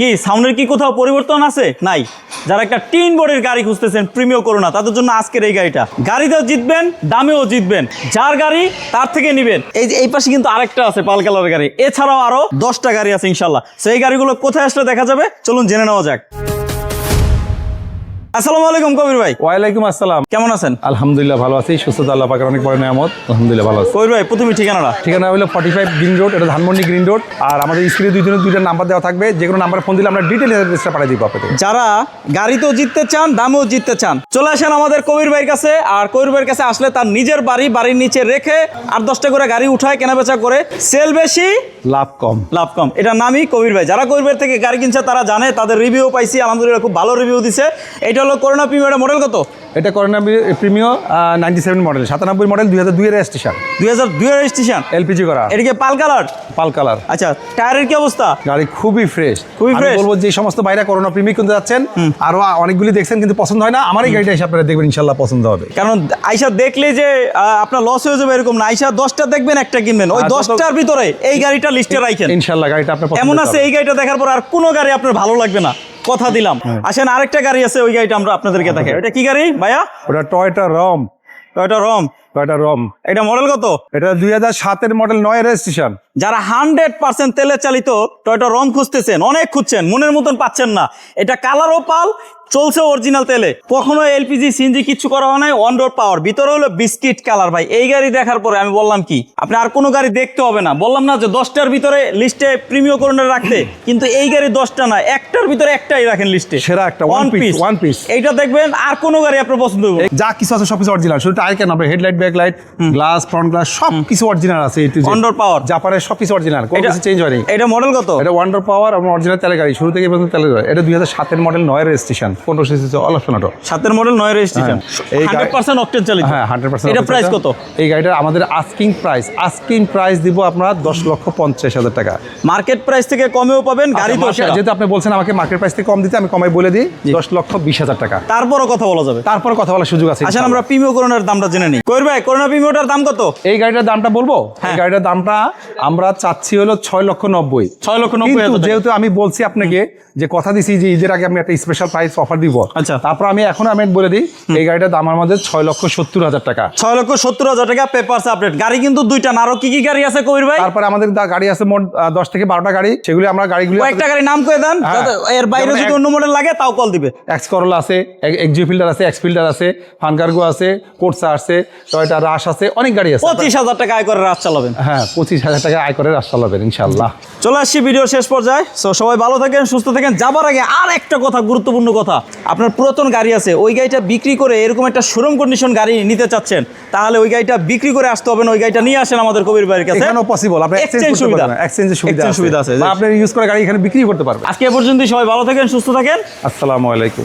কি সাউন্ডের কি কোথাও পরিবর্তন আছে? নাই। যারা একটা টিন বডির গাড়ি খুঁজতেছেন প্রিমিও করোনা, তাদের জন্য আজকের এই গাড়িটা। গাড়িতেও জিতবেন, দামেও জিতবেন। যার গাড়ি তার থেকে নিবেন। এই যে এই পাশে কিন্তু আরেকটা আছে পাল কালারের গাড়ি, এছাড়াও আরো 10টা গাড়ি আছে ইনশাল্লাহ। সেই গাড়িগুলো কোথায় আসলে দেখা যাবে, চলুন জেনে নেওয়া যাক। আসসালামু আলাইকুম কবির ভাই। ওয়ালাইকুম আসসালাম। কেমন আছেন? আলহামদুলিল্লাহ ভালো আছি, সুস্থতা আল্লাহ পাকের অনেক বড় নিয়ামত। আলহামদুলিল্লাহ ভালো আছি। কবির ভাই প্রথমে ঠিকানাটা? ঠিকানা হলো 45 গ্রিন রোড, এটা ধানমন্ডি গ্রিন রোড। আর আমাদের স্ক্রিনে দুইটা নাম্বার দেওয়া থাকবে, যে কোনো নাম্বারে ফোন দিলে আমরা ডিটেল অ্যাড্রেসটা পাঠিয়ে দিব আপনাদের। যারা গাড়িতেও জিততে চান, দামেও জিততে চান, চলে আসেন আমাদের কবির ভাইয়ের কাছে। আর কবির ভাইয়ের কাছে আসলে তার নিজের বাড়ির নিচে রেখে 8-10টা করে গাড়ি উঠায় কেনাবেচা করে, সেল বেশি লাভ কম। লাভ কম, এটার নামই কবির ভাই। যারা কবির ভাই থেকে গাড়ি কিনছে তারা জানে, তাদের রিভিউ পাইছি আলহামদুলিল্লাহ, খুব ভালো রিভিউ দিছে। এটা হলো করোনা প্রিমিয়ার মডেল কত? এটা করোনা প্রিমিও 97 মডেল, 97 মডেল, 2002 এর রেজিস্ট্রেশন। 2002 এর রেজিস্ট্রেশন, এলপিজি করা। এটা কি পাল কালার? পাল কালার। আচ্ছা, টায়ারের কি অবস্থা? গাড়ি খুবই ফ্রেশ, খুবই আমি ফ্রেশ। বলবো যে সমস্ত বাইরে করোনা প্রিমিও কিনতে যাচ্ছেন, আরো অনেকগুলি দেখছেন কিন্তু পছন্দ হয় না, আমার এই গাড়িটা এসে আপনারা দেখবেন ইনশাল্লাহ পছন্দ হবে। কারণ আইসা দেখলে যে আপনার লস হয়ে যাবে এরকম না, আইসা 10টা দেখবেন, একটা কিনবেন। ওই 10টার ভিতরে এই গাড়িটা লিস্টে রাখেন ইনশাল্লাহ গাড়িটা আপনার পছন্দ এমন হবে। আছে এই গাড়িটা দেখার পর আর কোনো গাড়ি আপনার ভালো লাগবে না, কথা দিলাম। আসেন আরেকটা গাড়ি আছে, ওই গাড়িটা আমরা আপনাদেরকে দেখাই। এটা কি গাড়ি ভাইয়া? ওটা টয়োটা রম। টয়োটা রম। টয়োটা রম। এটা মডেল কত? এটা 2007 এর মডেল, 9 রেজিস্ট্রেশন। যারা 100% তেলে চালিত টয়োটা রম খুঁজতেছেন, অনেক খুঁজছেন, মনের মতন পাচ্ছেন না। এটা কালারও পাল, চলছে অরিজিনাল তেলে, কখনো এলপিজি সিএনজি কিছু করা হয় নাই, অন রোড পাওয়ার। ভিতরে হলো বিস্কিট কালার। ভাই এই গাড়ি দেখার পরে আমি বললাম কি, আপনি আর কোনো গাড়ি দেখতে হবে না। বললাম না যে 10টার ভিতরে লিস্টে প্রিমিয়াম করোনা রাখতে, কিন্তু এই গাড়ি 10টা না, একটার ভিতরে একটাই রাখেন লিস্টে, সেরা একটা ওয়ান পিস। এইটা দেখবেন, আর কোনো গাড়ি আপনার পছন্দ হবে। যা কিছু আছে সবকিছু অরিজিনাল, শুধু টায়ার কেন, আপনার headlight, backlight, glass, front glass সব কিছু অরিজিনাল আছে। অন রোড পাওয়ার, জাপানের সব কিছু অরিজিনাল, কোনো কিছু চেঞ্জ হয়নি। এটা মডেল কত? এটা ওয়ান্ডার পাওয়ার এবং অরিজিনাল তেলের গাড়ি, শুরু থেকে পর্যন্ত তেলের গাড়ি। এটা 2007 এর model, 9 registration, 15 CC all option auto. 7 model 9 registration, 100% octane চালিত। হ্যাঁ 100%। এটা প্রাইস কত? এই গাড়িটার আমাদের আস্কিং প্রাইস দিব আপনারা 10,50,000 টাকা। মার্কেট প্রাইস থেকে কমেও পাবেন গাড়ি তো। যেহেতু আপনি বলছেন আমাকে মার্কেট প্রাইস থেকে কম দিতে, আমি কমাই বলে দিই 10,20,000 টাকা। তারপরও কথা বলা যাবে, তারপর কথা বলার সুযোগ আছে। আসেন আমরা প্রিমিয়াম করোনার দামটা জেনে নিই। কইর ভাই, করোনা প্রিমিয়ামটার দাম কত? এই গাড়িটার দামটা বলবো? এই গাড়িটার দামটা আমরা চাচ্ছি হলো 6,90,000। 6,90,000। যেহেতু আমি বলছি আপনাকে যে কথা দিছি যে ঈদের আগে আমি একটা স্পেশাল প্রাইস অফার দিব, আচ্ছা, তারপর আমি এখন বলে দিই এই গাড়িটার দাম আমাদের 6,70,000 টাকা। 6,70,000 টাকা পেপারস আপডেট। গাড়ি কিন্তু দুইটা না, আরো কি কি গাড়ি আছে কবির ভাই? তারপরে আমাদের গাড়ি আছে মোট 10 থেকে 12টা গাড়ি, সেগুলি আমরা গাড়িগুলো একটা গাড়ি নাম কয়ে দেন, এর বাইরে যদি অন্য মডেল লাগে তাও কল দিবে। এক্স করোলা আছে, এক্সজি ফিল্ডার আছে, এক্স ফিল্ডার আছে, ফানকার্গো আছে, কোর্সা আছে, টয়োটা রাশ আছে, অনেক গাড়ি আছে। 25,000 টাকা আয় করে রাত চালাবেন। হ্যাঁ 25,000 টাকা আয় করে রাশ চালাবেন ইনশাআল্লাহ। চলে আসছি ভিডিও শেষ পর্যায়ে। সবাই ভালো থাকেন, সুস্থ থাকেন। যাবার আগে আর একটা কথা, গুরুত্বপূর্ণ কথা, আপনার পুরাতন গাড়ি আছে, ওই গাড়িটা বিক্রি করে এরকম একটা শোরুম কন্ডিশন গাড়ি নিতে চাচ্ছেন, তাহলে ওই গাড়িটা বিক্রি করে আসতে হবে না, ওই গাড়িটা নিয়ে আসেন আমাদের কবির ভাইয়ের কাছে। এখানেও পসিবল, আপনি এক্সচেঞ্জ সুবিধা, এক্সচেঞ্জের সুবিধা আছে, বা আপনি ইউজ করে গাড়ি এখানে বিক্রি করতে পারবেন। আজকে এ পর্যন্তই, সবাই ভালো থাকেন, সুস্থ থাকেন। আসসালামু আলাইকুম।